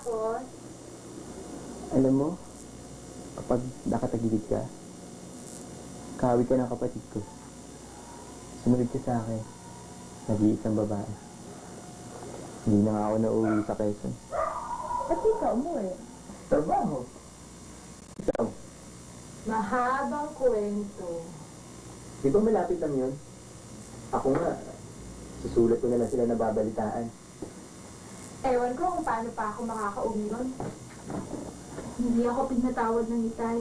Tapos? Alam mo, kapag nakatagilid ka, kahawi ka ng kapatid ko. Sumunod ka sa akin, nag-iisang babae. Hindi na nga ako nauwi sa Quezon. Ba't ikaw umuwi? Trabaho. Ikaw, Mahabang kwento. di ba malapit lang yun? Ako nga, susulat ko na lang sila nababalitaan. Ewan ko kung paano pa ako makakauwi ron. Hindi ako pinatawad ng itay.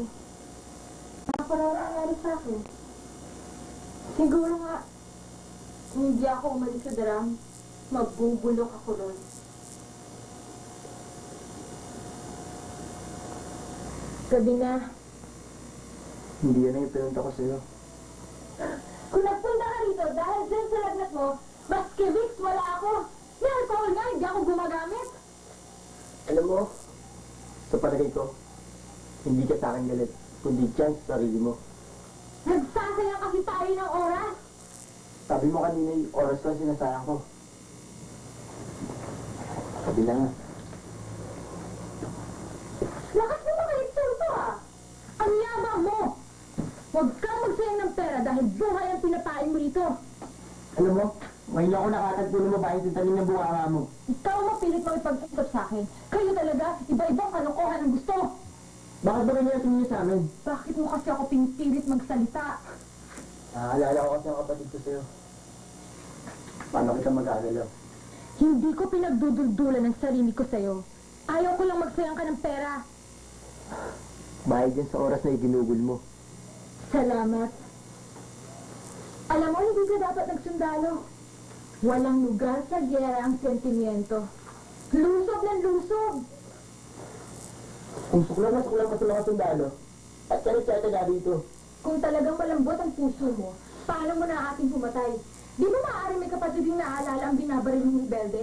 Ano pa raw nangyari sa akin? Siguro nga, hindi ako umalis sa daram. Magbubulok ako ron. Gabi na. Hindi yan ang ipinunta ko sa'yo. Kung nagpunta ka rito dahil dyan sa lagnat mo, maski Vicks wala ako. May alcohol nga, hindi ako gumagamit. Alam mo, sa palagay ko, hindi ka sa akin galit, kundi chance sa sarili mo. Nagsasayang kasi tayo ng oras. Sabi mo kanina yung oras ko ang sinasayang ko. Sabi na nga. Lakas mo makainsulto ah! Ang yabang mo! Huwag kang magsayang ng pera dahil buhay ang pinapain mo rito. Alam mo, ngayon ako nakatagpo ng babae sa talim ng bunganga mo. Ikaw mapilit mo ipag-usap sa akin. Kayo talaga, iba-ibang kalokohan ang gusto. Bakit ba ganyan ang tingin sa amin? Bakit mo kasi ako pinipilit magsalita? Naaalala ko kasi ang kapatid ko sa'yo. Paano kita mag-aagalaw? Hindi ko pinagduduldulan ang sarili ko sa'yo. Ayaw ko lang magsayang ka ng pera. Bayad yan sa oras na iginugol mo. Salamat. Alam mo, hindi ka dapat nagsundalo. Walang lugar sa giyera ang sentimiento. Lusob ng lusob. Kung suklang ka sa mga sundalo, at kalit-kalit ka dito. Kung talagang malambot ang puso mo, paano mo na ating pumatay? Di ba maaari may kapatid yung naaalala ang binabaril ng rebelde?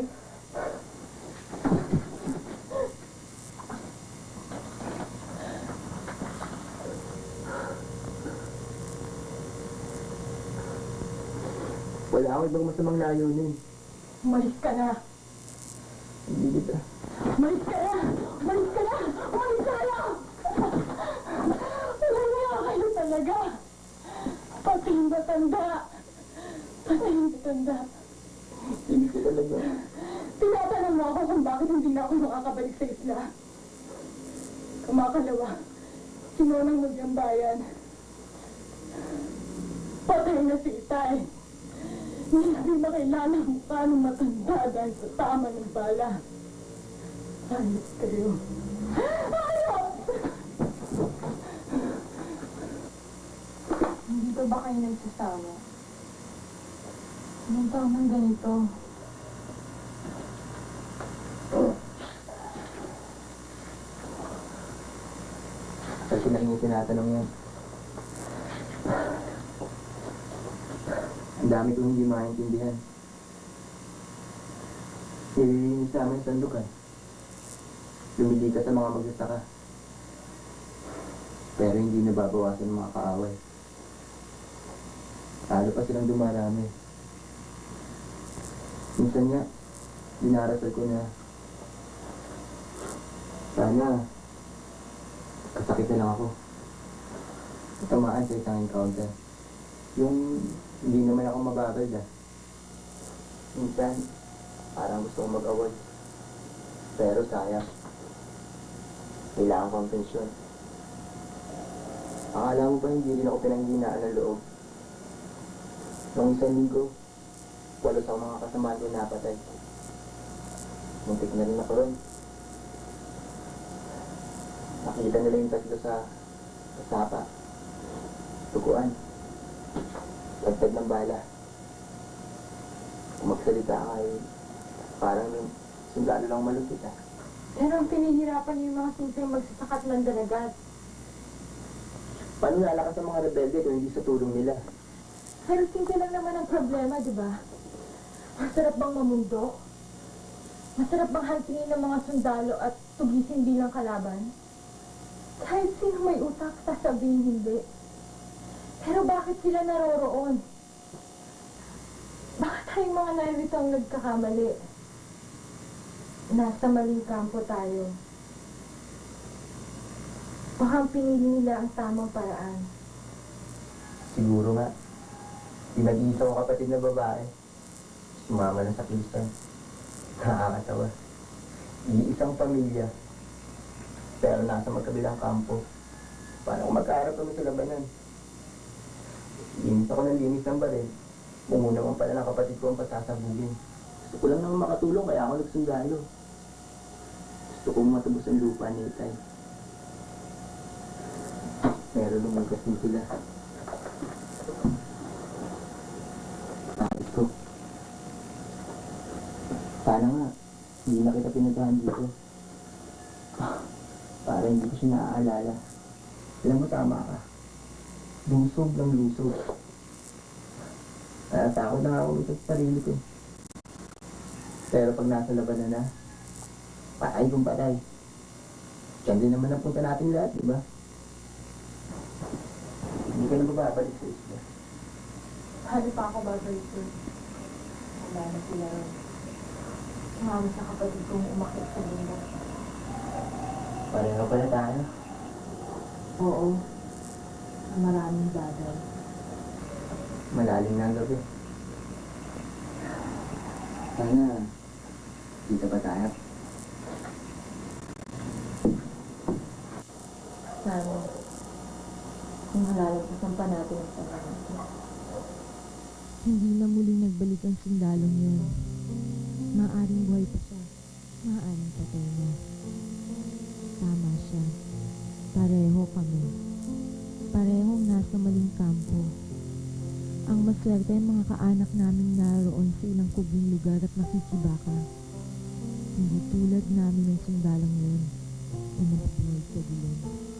Wala ako ibang masamang layunin. Umalis ka na! Hindi kita. Umalis ka na! Umalis ka na! Umalis ka na! Wala na kayo talaga! Pati yung matanda! Pati yung matanda! Hindi ko talaga. Tinatanong mo ako kung bakit hindi na ako makakabalik sa isla. Kumakalawa, sinunang ng bayan. Patay na si Itay. Hindi makilala ang mukha ng matanda dahil sa tama ng bala. Ayos kayo. Ayos! Dito ba kayo nagsasawa? Anong taon ng ganito? Kasi na yung tinatanong yan. Ang dami kong hindi maintindihan. Nililinis sa amin sandukan. Lumili ka sa mga magsasaka. Pero hindi nababawasan ng mga kaaway. Lalo pa silang dumarami. Minsan nga, dinarasal ko na sana kasakit na lang ako. Tamaan sa isang encounter. Yung hindi naman ako mababad ah. Minsan, parang gusto kong mag-away. Pero sayang. Kailangan ko ang pensyon. Akala mo ba hindi rin ako pinanghinaan ng loob? Noong isang linggo, 8 ang mga kasamaan ko napatay. Muntik na rin ako ron. Nakita nila yung tatlo sa kasapa. Tuguan. Tagtag ng bala. Kung magsalita ka ay parang sundalo lang malupit ah. Pero ang pinihirapan niyo yung mga simpleng magsasakat ng dalagat. Paano lalakas ang mga rebelde kung hindi sa tulong nila? Pero simple lang naman ang problema, di ba? Masarap bang mamundok? Masarap bang hantingin ng mga sundalo at tugisin bilang kalaban? Kahit sino may utak, sasabihin hindi. Pero bakit sila naroroon? Bakit tayong mga narito ang nagkakamali? nasa maling kampo tayo. Baka pinili nila ang tamang paraan. Siguro nga. Pinag-iisa ko kapatid na babae. Sumama na sa Kristan. Nakakatawa. Iisang pamilya. Pero nasa magkabilang kampo. Paano kung magkaharap kami sa labanan? Linis ako ng linis ng baril. Kung naman pala ng kapatid ko ang pasasabugin. Gusto ko lang naman makatulong kaya ako nagsundalo. Gusto kong matubos ang lupa ni Itay. Pero lumagas din sila. Bakit ko? Sana nga, hindi na kita pinuntahan dito. Para hindi ko siya naaalala. Alam mo, tama ka. Lusog ng lusog. Natatakot na nga ako ito sa sarili ko. Pero pag nasa labanan na, patay kung patay. Diyan din naman ang punta natin lahat, di ba? Hindi ka na babalik sa isla. Hali pa ako babalik doon. Wala na sila ron. Sumama sa kapatid kong umakyat sa mundo. Pareho pala tayo. Oo. Maraming bagay. Malalim na ang gabi. Sana, dito ba tayo? Sana. Kung halalampasan pa natin ang panahon. Hindi na muling nagbalik ang sundalong yun. Maaring buhay pa siya. Maaring patay na. Tama siya. Pareho kami. Parehong nasa maling kampo. Ang maswerte ay mga kaanak naming naroon sa ilang kubing lugar at nakikibaka. Hindi tulad namin ng sundalong yun na nabubuhay sa dilim.